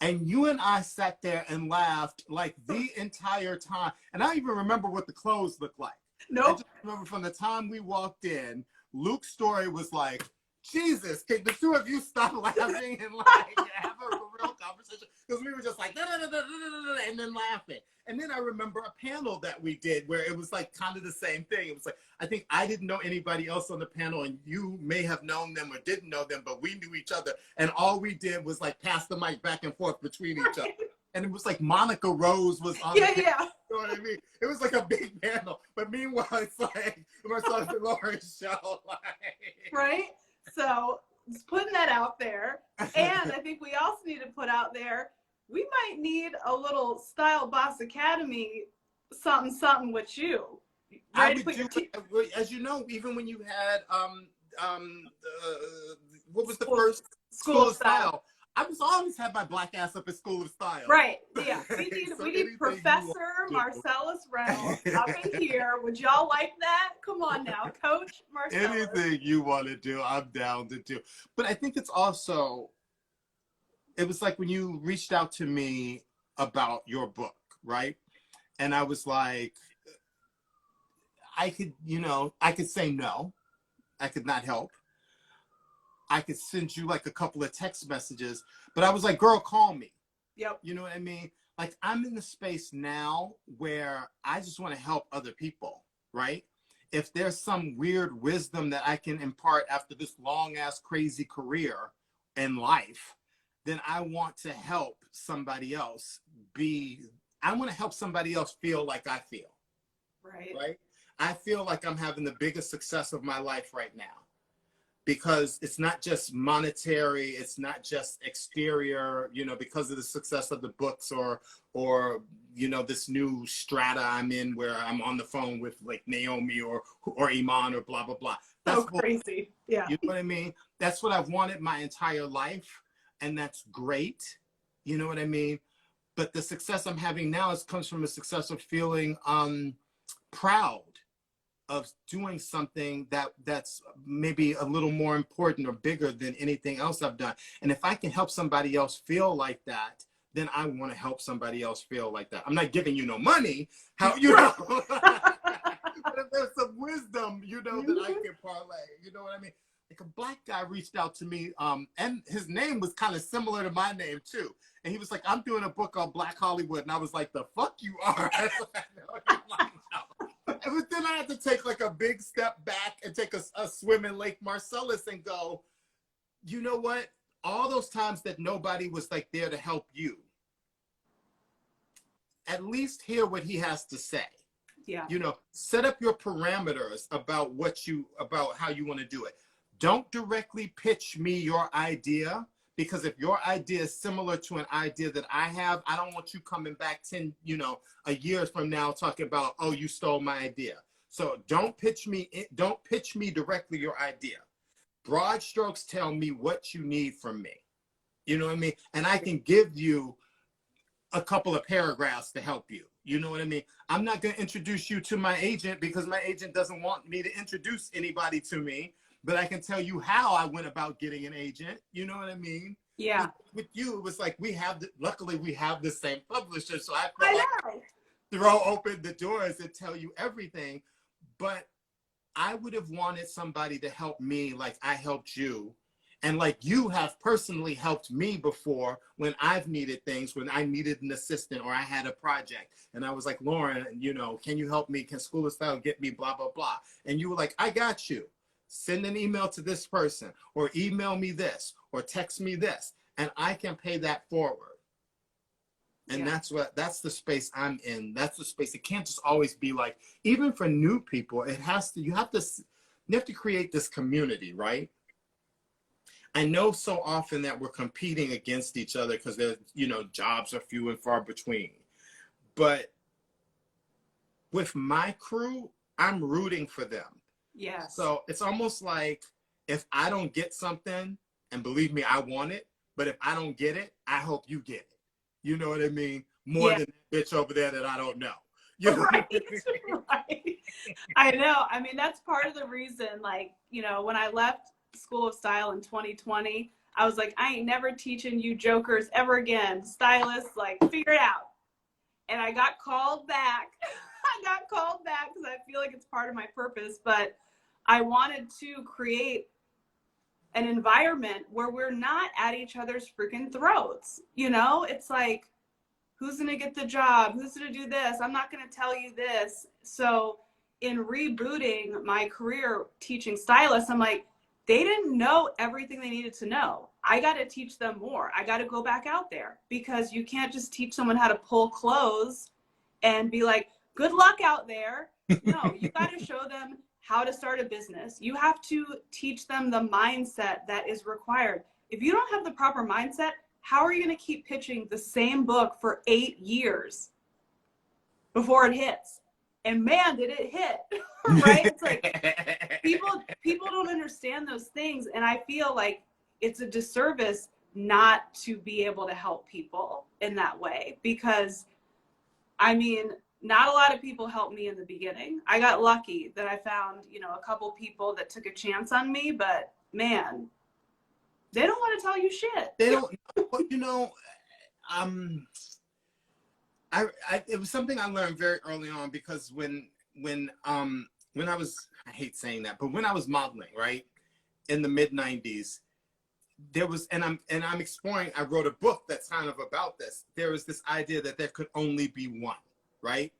And you and I sat there and laughed like the entire time. And I don't even remember what the clothes looked like. Nope. I just remember from the time we walked in, Luke's story was like, Jesus, can the two of you stop laughing and like have a real conversation? Because we were just like, and then laughing. And then I remember a panel that we did where it was like kind of the same thing. It was like, I think I didn't know anybody else on the panel and you may have known them or didn't know them, but we knew each other. And all we did was like pass the mic back and forth between each other. And it was like Monica Rose was on the panel. You know what I mean? It was like a big panel. But meanwhile, it's like Marcellas and Lauren's show. Like... Right? So just putting that out there. And I think we also need to put out there, we might need a little Style Boss Academy something with you. I would do, as you know, even when you had what was the first School of Style? I was always had my black ass up at School of Style. Right. Yeah. We need Professor Marcellas Reynolds up in here. Would y'all like that? Come on now, Coach Marcellus. Anything you want to do, I'm down to do. But I think it's also, it was like when you reached out to me about your book, right? And I was like, I could say no. I could not help. I could send you like a couple of text messages, but I was like, girl, call me. Yep. You know what I mean? Like I'm in the space now where I just want to help other people, right? If there's some weird wisdom that I can impart after this long ass crazy career in life, then I want to help somebody else I want to help somebody else feel like I feel. Right? I feel like I'm having the biggest success of my life right now because it's not just monetary, it's not just exterior, because of the success of the books or this new strata I'm in where I'm on the phone with like Naomi or Iman or blah, blah, blah. That's crazy. Yeah. You know what I mean? That's what I've wanted my entire life. And that's great. You know what I mean? But the success I'm having now comes from a success of feeling proud of doing something that's maybe a little more important or bigger than anything else I've done. And if I can help somebody else feel like that, then I want to help somebody else feel like that. I'm not giving you no money, but if there's some wisdom, that I can parlay, you know what I mean? Like a black guy reached out to me, and his name was kind of similar to my name too. And he was like, I'm doing a book on Black Hollywood. And I was like, the fuck you are. But then I had to take like a big step back and take a swim in Lake Marcellus and go, you know what? All those times that nobody was like there to help you, at least hear what he has to say. Yeah. Set up your parameters about how you want to do it. Don't directly pitch me your idea, because if your idea is similar to an idea that I have, I don't want you coming back a year from now talking about, oh, you stole my idea. So don't pitch me directly your idea. Broad strokes tell me what you need from me. You know what I mean? And I can give you a couple of paragraphs to help you. You know what I mean? I'm not going to introduce you to my agent because my agent doesn't want me to introduce anybody to me. But I can tell you how I went about getting an agent. You know what I mean? Yeah. With you, it was like luckily we have the same publisher. So I felt like throw open the doors and tell you everything. But I would have wanted somebody to help me like I helped you. And like you have personally helped me before when I've needed things, when I needed an assistant or I had a project. And I was like, Lauren, you know, can you help me? Can School of Style get me blah, blah, blah? And you were like, I got you. Send an email to this person or email me this or text me this. And I can pay that forward. And that's the space I'm in. That's the space. It can't just always be like, even for new people, it has to, you have to create this community, right? I know so often that we're competing against each other because there's, you know, jobs are few and far between. But with my crew, I'm rooting for them. Yes. So it's almost like if I don't get something, and believe me, I want it, but if I don't get it, I hope you get it. You know what I mean? More than that bitch over there that I don't know. You know? Right, right. I know. I mean, that's part of the reason, like, you know, when I left School of Style in 2020, I was like, I ain't never teaching you jokers ever again. Stylists, like, figure it out. And I got called back. I got called back because I feel like it's part of my purpose, but I wanted to create an environment where we're not at each other's freaking throats. You know, it's like, who's going to get the job? Who's going to do this? I'm not going to tell you this. So in rebooting my career teaching stylists, I'm like, they didn't know everything they needed to know. I got to teach them more. I got to go back out there because you can't just teach someone how to pull clothes and be like, good luck out there. No, you got to show them how to start a business. You have to teach them the mindset that is required. If you don't have the proper mindset, how are you going to keep pitching the same book for 8 years before it hits? And man, did it hit, right? It's like people don't understand those things. And I feel like it's a disservice not to be able to help people in that way, because I mean, not a lot of people helped me in the beginning. I got lucky that I found, you know, a couple people that took a chance on me, but man, they don't want to tell you shit. They don't, you know, it was something I learned very early on, because when I was, I hate saying that, but when I was modeling, right, in the mid 90s, there was, and I'm exploring, I wrote a book that's kind of about this. There was this idea that there could only be one, right?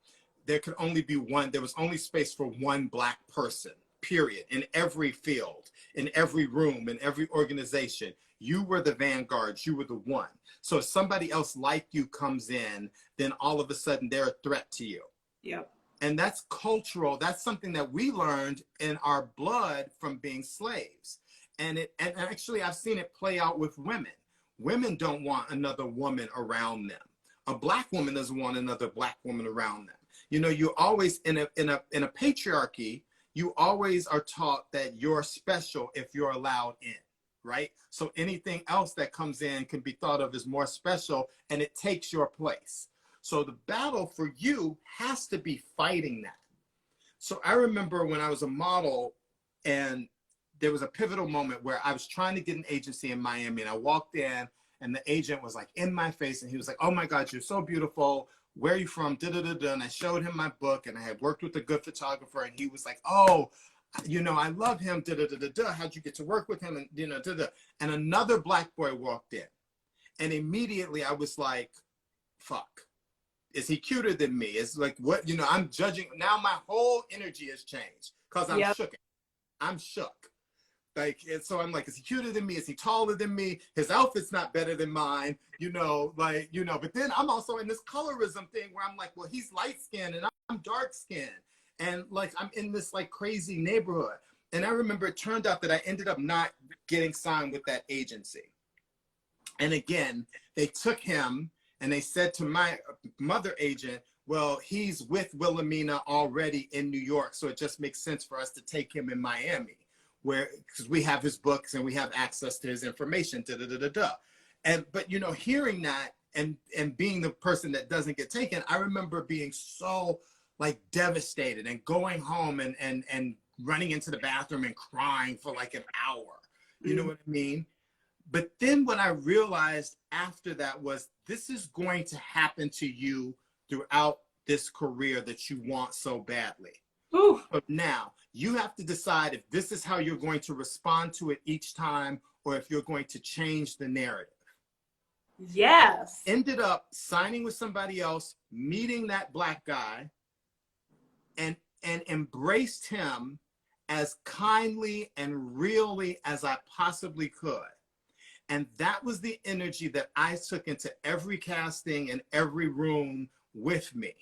There could only be one. There was only space for one Black person, period, in every field, in every room, in every organization. You were the vanguard. You were the one. So if somebody else like you comes in, then all of a sudden they're a threat to you. Yep. And that's cultural. That's something that we learned in our blood from being slaves. And actually I've seen it play out with women. Women don't want another woman around them. A Black woman doesn't want another Black woman around them. You know, you always in a patriarchy, you always are taught that you're special if you're allowed in, right? So anything else that comes in can be thought of as more special, and it takes your place. So the battle for you has to be fighting that. So I remember when I was a model, and there was a pivotal moment where I was trying to get an agency in Miami, and I walked in and the agent was like in my face, and he was like, oh my God, you're so beautiful. Where are you from? Da-da-da-da. And I showed him my book, and I had worked with a good photographer, and he was like, oh, you know, I love him. Da-da-da-da-da. How'd you get to work with him? And, you know, da-da. And another Black boy walked in, and immediately I was like, fuck. Is he cuter than me? It's like, what, you know, I'm judging. Now my whole energy has changed because I'm shook. I'm shook. Like, and so I'm like, is he cuter than me? Is he taller than me? His outfit's not better than mine, you know, like, you know, but then I'm also in this colorism thing where I'm like, well, he's light skinned and I'm dark skinned. And like, I'm in this like crazy neighborhood. And I remember it turned out that I ended up not getting signed with that agency. And again, they took him and they said to my mother agent, well, he's with Wilhelmina already in New York, so it just makes sense for us to take him in Miami, where, because we have his books and we have access to his information, da-da-da-da-da. But, you know, hearing that and being the person that doesn't get taken, I remember being so like devastated and going home and running into the bathroom and crying for like an hour. You know what I mean? But then what I realized after that was, this is going to happen to you throughout this career that you want so badly. Ooh. But now You have to decide if this is how you're going to respond to it each time, or if you're going to change the narrative. Yes. Ended up signing with somebody else, meeting that Black guy, and embraced him as kindly and really as I possibly could. And that was the energy that I took into every casting and every room with me.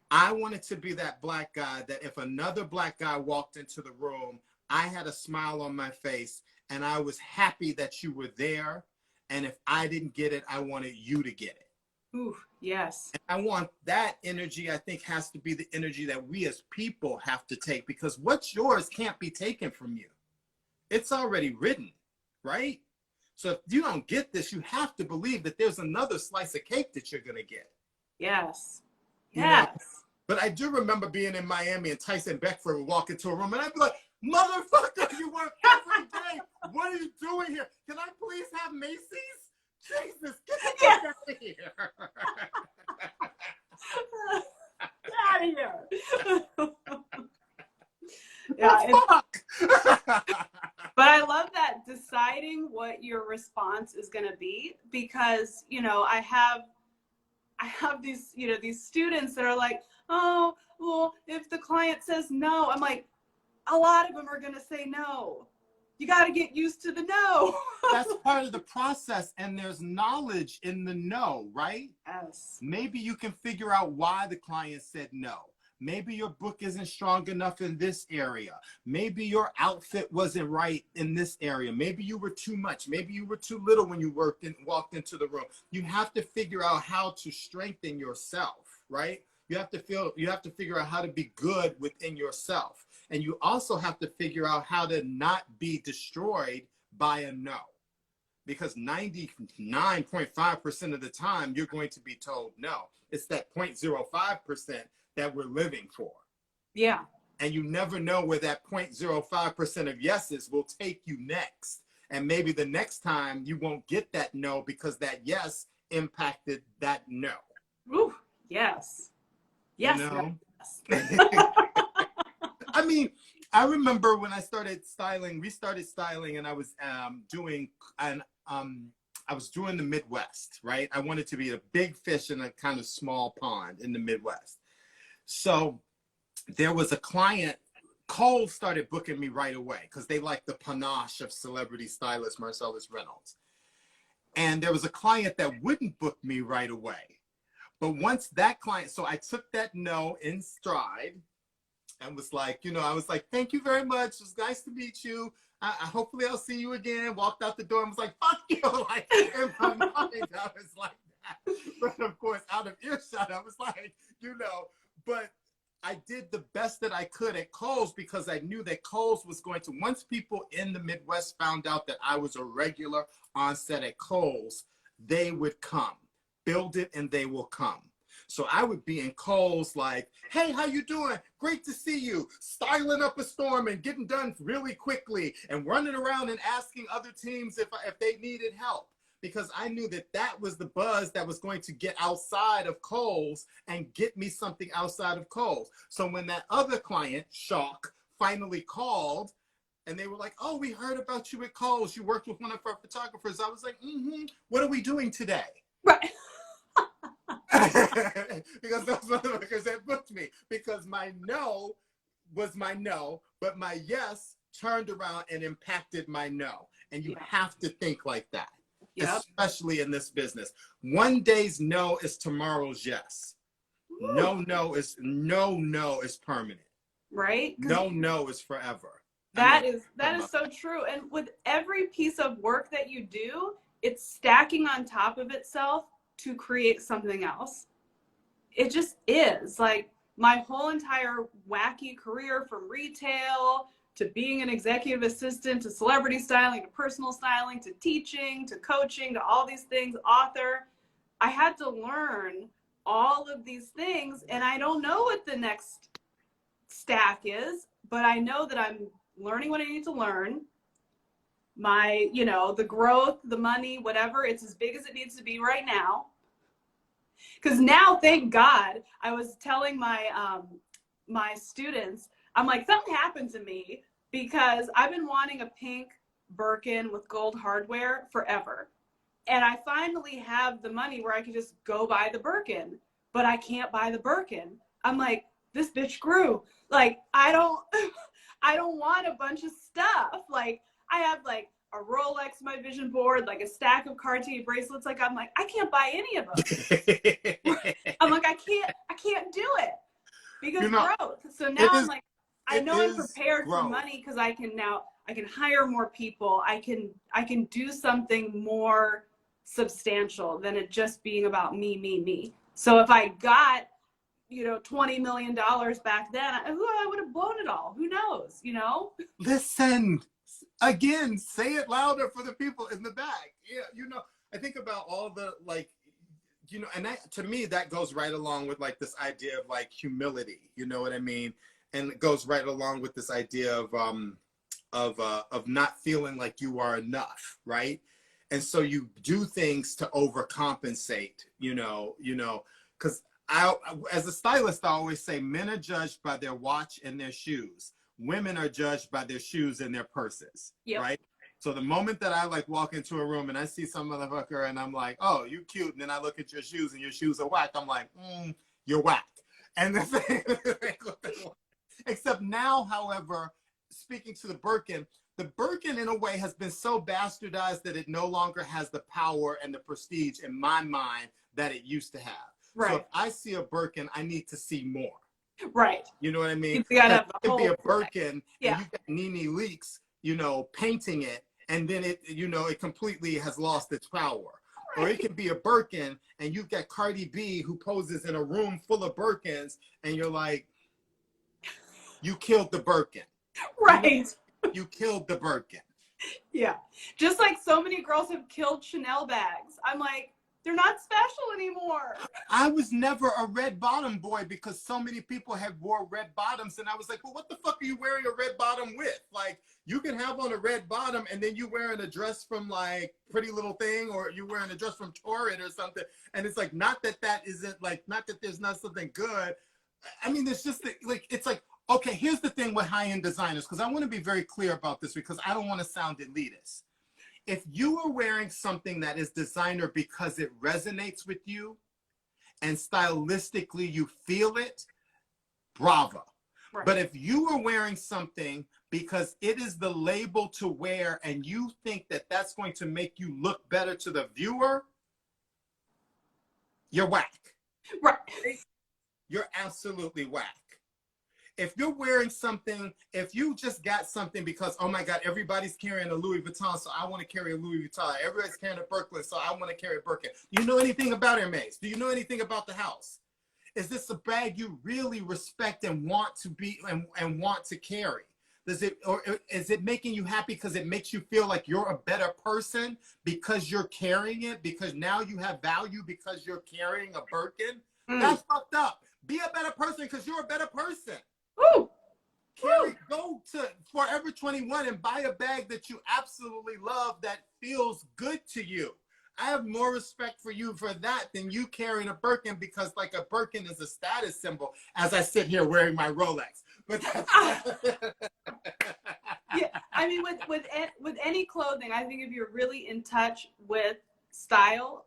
I wanted to be that Black guy that if another Black guy walked into the room, I had a smile on my face and I was happy that you were there. And if I didn't get it, I wanted you to get it. Ooh, yes. And I want that energy, I think, has to be the energy that we as people have to take, because what's yours can't be taken from you. It's already written, right? So if you don't get this, you have to believe that there's another slice of cake that you're going to get. Yes. You know? Yes. But I do remember being in Miami and Tyson Beckford would walk into a room and I'd be like, motherfucker, you work every day. What are you doing here? Can I please have Macy's? Jesus, get the fuck out of here. Get out of here. Yeah. But I love that, deciding what your response is going to be, because, you know, I have these, you know, these students that are like, oh, well, if the client says no, I'm like, a lot of them are going to say no. You got to get used to the no. That's part of the process. And there's knowledge in the no, right? Yes. Maybe you can figure out why the client said no. Maybe your book isn't strong enough in this area. Maybe your outfit wasn't right in this area. Maybe you were too much. Maybe you were too little when you walked into the room. You have to figure out how to strengthen yourself, right? You have to figure out how to be good within yourself. And you also have to figure out how to not be destroyed by a no. Because 99.5% of the time, you're going to be told no. It's that 0.05% that we're living for. Yeah. And you never know where that 0.05% of yeses will take you next. And maybe the next time you won't get that no because that yes impacted that no. Ooh, yes. Yes. You know? Yes. I mean, I remember when I started styling, we started styling, and I was doing the Midwest, right? I wanted to be a big fish in a kind of small pond in the Midwest. So there was a client, Cole started booking me right away because they like the panache of celebrity stylist Marcellas Reynolds. And there was a client that wouldn't book me right away. But once that client, so I took that no in stride and was like, you know, I was like, thank you very much. It was nice to meet you. Hopefully I'll see you again. Walked out the door and was like, fuck you. Like, in my mind, I was like that. But of course, out of earshot, I was like, you know, but I did the best that I could at Kohl's because I knew that Kohl's was going to, once people in the Midwest found out that I was a regular on set at Kohl's, they would come. Build it and they will come. So I would be in Kohl's like, hey, how you doing? Great to see you. Styling up a storm and getting done really quickly and running around and asking other teams if they needed help. Because I knew that that was the buzz that was going to get outside of Kohl's and get me something outside of Kohl's. So when that other client, Shock, finally called and they were like, oh, we heard about you at Kohl's. You worked with one of our photographers. I was like, what are we doing today? Right. Because those motherfuckers that booked me. Because my no was my no, but my yes turned around and impacted my no. And you have to think like that. Yep. Especially in this business. One day's no is tomorrow's yes. Ooh. No is permanent. Right? No is forever. That is so true. And with every piece of work that you do, it's stacking on top of itself to create something else. It just is. Like my whole entire wacky career, from retail to being an executive assistant, to celebrity styling, to personal styling, to teaching, to coaching, to all these things, author. I had to learn all of these things, and I don't know what the next stack is, but I know that I'm learning what I need to learn. My, you know, the growth, the money, whatever, it's as big as it needs to be right now. Because now, thank God, I was telling my my students, I'm like, something happened to me because I've been wanting a pink Birkin with gold hardware forever. And I finally have the money where I can just go buy the Birkin, but I can't buy the Birkin. I'm like, this bitch grew. Like, I don't, I don't want a bunch of stuff. Like, I have like a Rolex, my vision board, like a stack of Cartier bracelets. Like, I'm like, I can't buy any of them. I'm like, I can't do it because growth. So now I'm like, I know I'm prepared for money because I can hire more people. I can do something more substantial than it just being about me. So if I got, $20 million back then, I would have blown it all. Who knows, Listen, again, say it louder for the people in the back. Yeah, I think about all the, like, and that, to me, that goes right along with like this idea of like humility, you know what I mean? And it goes right along with this idea of not feeling like you are enough, right? And so you do things to overcompensate, because as a stylist, I always say men are judged by their watch and their shoes. Women are judged by their shoes and their purses, right? So the moment that I like walk into a room and I see some motherfucker and I'm like, oh, you cute. And then I look at your shoes and your shoes are whack. I'm like, you're whack. And the thing, except now, however, speaking to the Birkin in a way has been so bastardized that it no longer has the power and the prestige in my mind that it used to have. Right. So if I see a Birkin, I need to see more. Right. You know what I mean? It could be a Birkin and you got Nene Leakes, painting it, and then it completely has lost its power. Right. Or it could be a Birkin and you've got Cardi B who poses in a room full of Birkins and you're like, you killed the Birkin. Right. You killed the Birkin. Yeah. Just like so many girls have killed Chanel bags. I'm like, they're not special anymore. I was never a red bottom boy because so many people had wore red bottoms. And I was like, well, what the fuck are you wearing a red bottom with? Like, you can have on a red bottom and then you wearing a dress from like Pretty Little Thing, or you wearing a dress from Torrid or something. And it's like, not that isn't like, not that there's not something good. I mean, there's just like, it's like, okay, here's the thing with high-end designers, because I want to be very clear about this because I don't want to sound elitist. If you are wearing something that is designer because it resonates with you and stylistically you feel it, bravo. Right. But if you are wearing something because it is the label to wear and you think that that's going to make you look better to the viewer, you're whack. Right. You're absolutely whack. If you're wearing something, if you just got something because, oh my God, everybody's carrying a Louis Vuitton, so I want to carry a Louis Vuitton. Everybody's carrying a Birkin, so I want to carry a Birkin. Do you know anything about Hermes? Do you know anything about the house? Is this a bag you really respect and want to be and want to carry? Or is it making you happy because it makes you feel like you're a better person because you're carrying it, because now you have value because you're carrying a Birkin? That's fucked up. Be a better person because you're a better person. Woo. Go to Forever 21 and buy a bag that you absolutely love that feels good to you. I have more respect for you for that than you carrying a Birkin, because like a Birkin is a status symbol as I sit here wearing my Rolex. But yeah, I mean, with any clothing, I think if you're really in touch with style,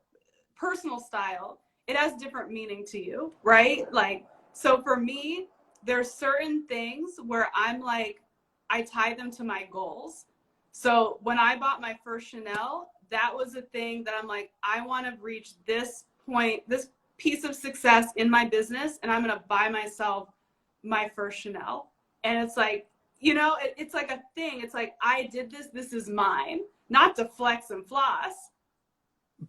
personal style, it has different meaning to you, right? Like, so for me, there's certain things where I'm like, I tie them to my goals. So when I bought my first Chanel, that was a thing that I'm like, I want to reach this point, this piece of success in my business, and I'm going to buy myself my first Chanel. And it's like, it's like a thing. It's like, I did this. This is mine. Not to flex and floss.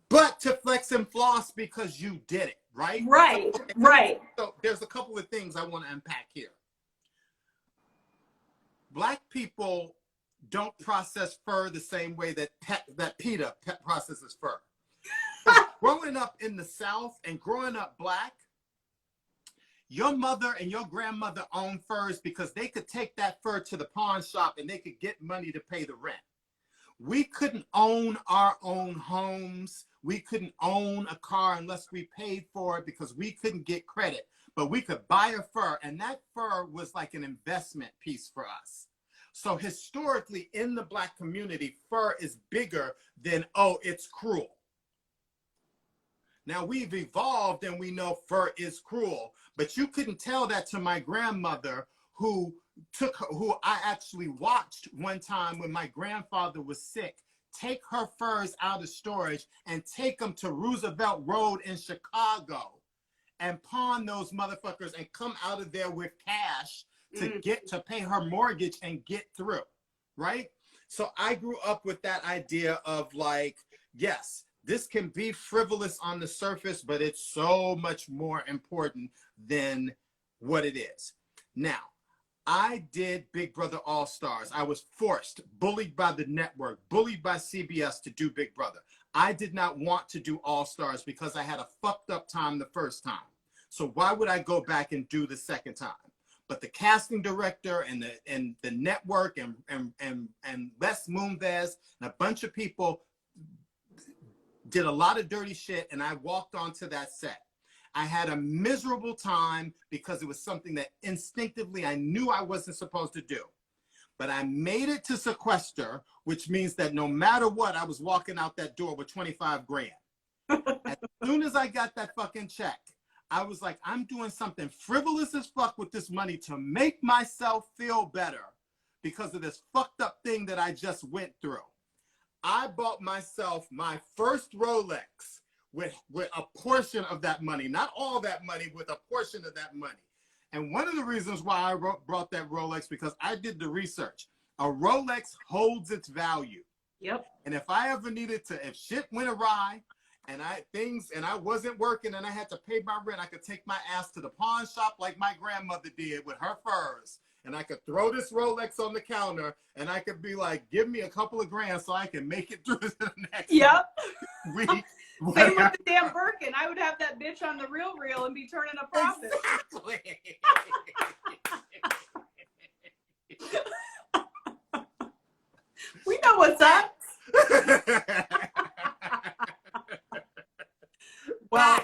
But to flex and floss because you did it, right? Right, right. So there's a couple of things I want to unpack here. Black people don't process fur the same way that PETA processes fur. Growing up in the South and growing up Black, your mother and your grandmother owned furs because they could take that fur to the pawn shop and they could get money to pay the rent. We couldn't own our own homes. We couldn't own a car unless we paid for it because we couldn't get credit. but we could buy a fur, and that fur was like an investment piece for us. So historically, in the Black community, fur is bigger than, oh, it's cruel. Now we've evolved and we know fur is cruel, but you couldn't tell that to my grandmother, who I actually watched one time when my grandfather was sick, take her furs out of storage and take them to Roosevelt Road in Chicago and pawn those motherfuckers and come out of there with cash to get to pay her mortgage and get through, right? So I grew up with that idea of like, yes, this can be frivolous on the surface, but it's so much more important than what it is. Now, I did Big Brother All Stars. I was forced, bullied by the network, bullied by CBS to do Big Brother. I did not want to do All Stars because I had a fucked up time the first time. So why would I go back and do the second time? But the casting director and the network and Les Moonves and a bunch of people did a lot of dirty shit, and I walked onto that set. I had a miserable time because it was something that instinctively I knew I wasn't supposed to do. But I made it to sequester, which means that no matter what, I was walking out that door with 25 grand. As soon as I got that fucking check, I was like, I'm doing something frivolous as fuck with this money to make myself feel better because of this fucked up thing that I just went through. I bought myself my first Rolex with a portion of that money, not all that money, with a portion of that money. And one of the reasons why I brought that Rolex, because I did the research. A Rolex holds its value. Yep. And if I ever needed to, if shit went awry and I wasn't working and I had to pay my rent, I could take my ass to the pawn shop like my grandmother did with her furs. And I could throw this Rolex on the counter and I could be like, give me a couple of grand so I can make it through to the next week. Same with the damn Birkin. I would have that bitch on the real and be turning a profit. Exactly. We know what's up. Well,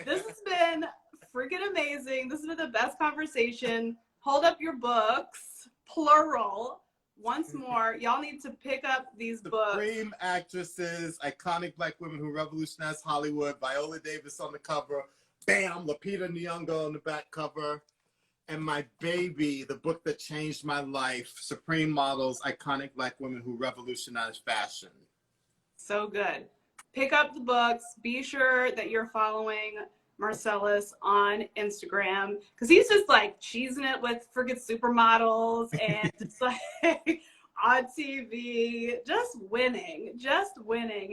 this has been freaking amazing. This has been the best conversation. Hold up your books, plural. Once more, y'all need to pick up these books. Supreme actresses, iconic Black women who revolutionized Hollywood. Viola Davis on the cover. Bam, Lupita Nyong'o on the back cover. And my baby, the book that changed my life, Supreme Models, Iconic Black Women Who Revolutionized Fashion. So good. Pick up the books. Be sure that you're following Marcellus on Instagram, because he's just like cheesing it with freaking supermodels and just like on TV, just winning,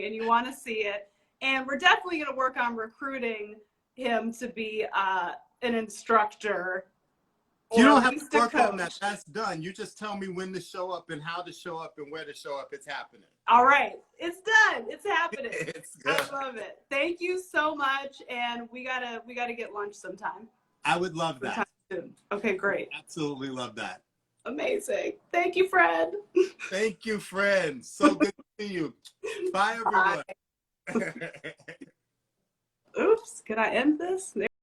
and you want to see it. And we're definitely going to work on recruiting him to be an instructor. You don't have to work on that. That's done. You just tell me when to show up and how to show up and where to show up. It's happening. All right. It's done. It's happening. It's good. I love it. Thank you so much. And we gotta get lunch sometime. I would love that. Soon. Okay, great. Absolutely love that. Amazing. Thank you, friend. Thank you, friend. So good to see you. Bye, everyone. Bye. Oops. Can I end this?